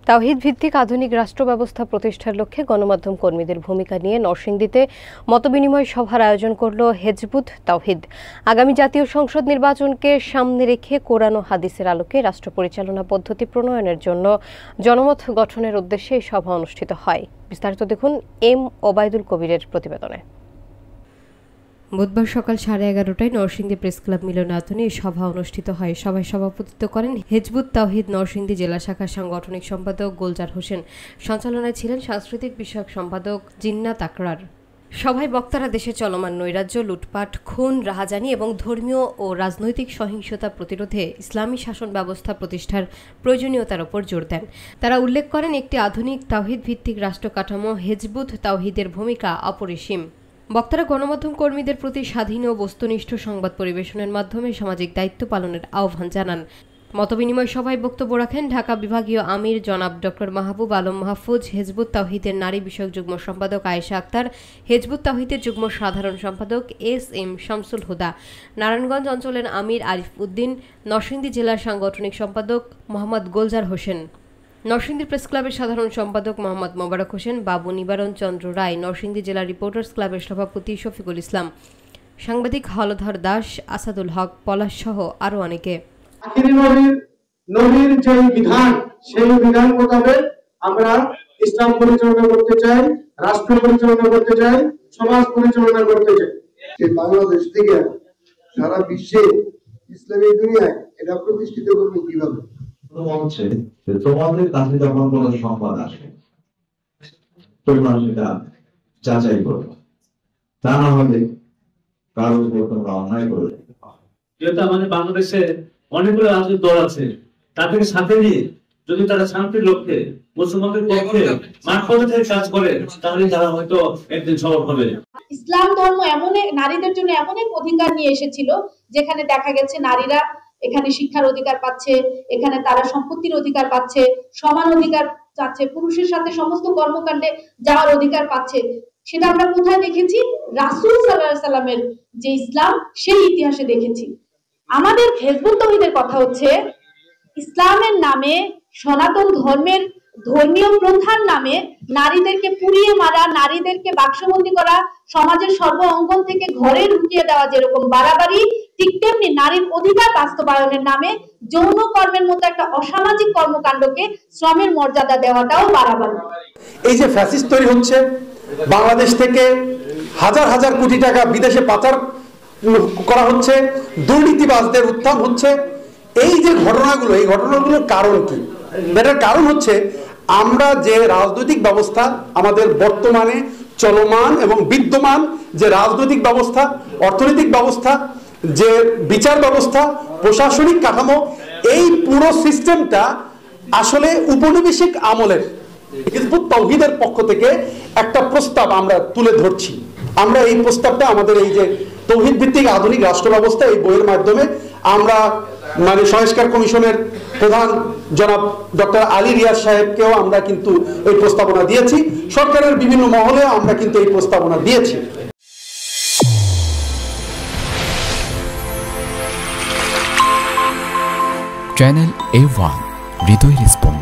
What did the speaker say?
তাওহীদ ভিত্তিক আধুনিক রাষ্ট্র ব্যবস্থা প্রতিষ্ঠার লক্ষ্যে গণমাধ্যম কর্মীদের ভূমিকা নিয়ে নরসিংদীতে মতবিনিময় সভার আয়োজন করল হেজবুত তাওহীদ। আগামী জাতীয় সংসদ নির্বাচনকে সামনে রেখে কোরআন ও হাদিসের আলোকে রাষ্ট্র পরিচালনা পদ্ধতি প্রণয়নের জন্য জনমত গঠনের উদ্দেশ্যে এই সভা অনুষ্ঠিত হয়। বিস্তারিত দেখুন এম ওবায়দুল কবিরের প্রতিবেদনে। বুধবার সকাল 11:30টায় নরসিংদী প্রেস ক্লাব মিলনায়তনে এই সভা অনুষ্ঠিত হয়। সভায় সভাপতিত্ব করেন হেজবুত তাওহীদ নরসিংদী জেলা শাখার সাংগঠনিক সম্পাদক গুলজার হোসেন। সঞ্চালনায় ছিলেন সাংস্কৃতিক বিষয়ক সম্পাদক জিন্নাত আকরার। সভায় বক্তারা দেশে চলমান নৈরাজ্য, লুটপাট, খুন, রাহাজানি এবং ধর্মীয় ও রাজনৈতিক সহিংসতা প্রতিরোধে ইসলামী শাসন ব্যবস্থা প্রতিষ্ঠার প্রয়োজনীয়তার উপর জোর দেন। তারা উল্লেখ করেন, একটি আধুনিক তাওহীদ ভিত্তিক রাষ্ট্র কাঠামো হেজবুত তাওহীদের ভূমিকা অপরিসীম। বক্তারা গণমাধ্যম কর্মীদের প্রতি স্বাধীন ও বস্তুনিষ্ঠ সংবাদ পরিবেশনের মাধ্যমে সামাজিক দায়িত্ব পালনের আহ্বান জানান। মতবিনিময় সভায় বক্তব্য রাখেন ঢাকা বিভাগীয় আমির জনাব ডক্টর মাহবুব আলম মাহফুজ, হেজবুত তাওহীদের নারী বিষয়ক যুগ্ম সম্পাদক আয়েশা আক্তার, হেজবুত তাওহীদের যুগ্ম সাধারণ সম্পাদক এস.এম. শামসুল হুদা, নারায়ণগঞ্জ অঞ্চলের আমির আরিফ উদ্দিন, নরসিংদী জেলার সাংগঠনিক সম্পাদক মোহাম্মদ গুলজার হোসেন, নরসিংদী প্রেস ক্লাবের সাধারণ সম্পাদক মোহাম্মদ মোবারক হোসেন, বাবু নিবারণ চন্দ্র রায়, নরসিংদী জেলা রিপোর্টার্স ক্লাবের সভাপতি শফিকুল ইসলাম, সাংবাদিক হলধর দাস, আসাদুল হক, পলাশ সহ আরো অনেকে। নবীর যে বিধান, সেই বিধান মোতাবেক আমরা ইসলাম পরিচালনা করতে চাই, রাষ্ট্র পরিচালনা করতে চাই, সমাজ পরিচালনা করতে চাই। বাংলাদেশ থেকে সারা বিশ্বে ইসলামী দুনিয়ায় এটা প্রতিষ্ঠিত করবো কিভাবে? তোমাদের কাছে যখন কোন সংবাদ আসে তোমরা সেটা যাচাই করো, তা না হলে কারোর উপর তোমরা অন্যায় করবে। যেহেতু আমাদের বাংলাদেশে অনেকগুলো রাজনৈতিক দল আছে, তাদেরকে সাথে নিয়ে যদি তারা শান্তির লক্ষ্যে মুসলমানদের পক্ষে মাঠ পর্যায়ে কাজ করে, তাহলে তারা হয়তো একদিন সফল হবে। ইসলাম ধর্ম এমন নারীদের জন্য এমন এক অধিকার নিয়ে এসেছিল যেখানে দেখা গেছে নারীরা এখানে শিক্ষার অধিকার পাচ্ছে, এখানে তারা সম্পত্তির অধিকার পাচ্ছে, সমান অধিকার পাচ্ছে, পুরুষের সাথে সমস্ত কর্মকাণ্ডে যাওয়ার অধিকার পাচ্ছে। সেটা আমরা কোথায় দেখেছি? রাসূল সাল্লাল্লাহু আলাইহি সাল্লামের যে ইসলাম, সেই ইতিহাসে দেখেছি। আমাদের হেজবুত তাওহীদের কথা হচ্ছে, ইসলামের নামে, সনাতন ধর্মের ধর্মীয় প্রথার নামে নারীদেরকে পুড়িয়ে মারা, নারীদেরকে বাক্সবন্দী করা, সমাজের সর্ব অঙ্গন থেকে ঘরে ঢুকিয়ে দেওয়া যেরকম বাড়াবাড়ি, ঠিক তেমনি নারীর অধিকার বাস্তবায়নের নামে যৌন কর্মের মতো একটা অসামাজিক কর্মকাণ্ডকে শ্রমের মর্যাদা দেওয়াটাও বাড়াবাড়ি। এই যে ফ্যাসিস্ট তৈরি হচ্ছে, বাংলাদেশ থেকে হাজার হাজার কোটি টাকা বিদেশে পাচার করা হচ্ছে, দুর্নীতিবাজদের উত্থান হচ্ছে, এই যে ঘটনাগুলো, এই ঘটনাগুলোর কারণ কি? এটার কারণ হচ্ছে আমরা যে রাজনৈতিক ব্যবস্থা, আমাদের বর্তমানে চলমান এবং বিদ্যমান যে রাজনৈতিক ব্যবস্থা, অর্থনৈতিক ব্যবস্থা, যে বিচার ব্যবস্থা, প্রশাসনিক কাঠামো, এই পুরো সিস্টেমটা আসলে উপনিবেশিক আমলের। হিজবুত তাওহীদের পক্ষ থেকে একটা প্রস্তাব আমরা তুলে ধরছি। আমরা এই প্রস্তাবটা আমাদের এই যে তাওহীদ ভিত্তিক আধুনিক রাষ্ট্র ব্যবস্থা, এই বইয়ের মাধ্যমে আমরা সংস্কার কমিশনের প্রধান জনাব ডক্টর আলী রিয়াজ সাহেবকেও আমরা কিন্তু এই প্রস্তাবনা দিয়েছি, সরকারের বিভিন্ন মহলে আমরা কিন্তু এই প্রস্তাবনা দিয়েছি। চ্যানেল A1 হৃদয় রেসপন্স।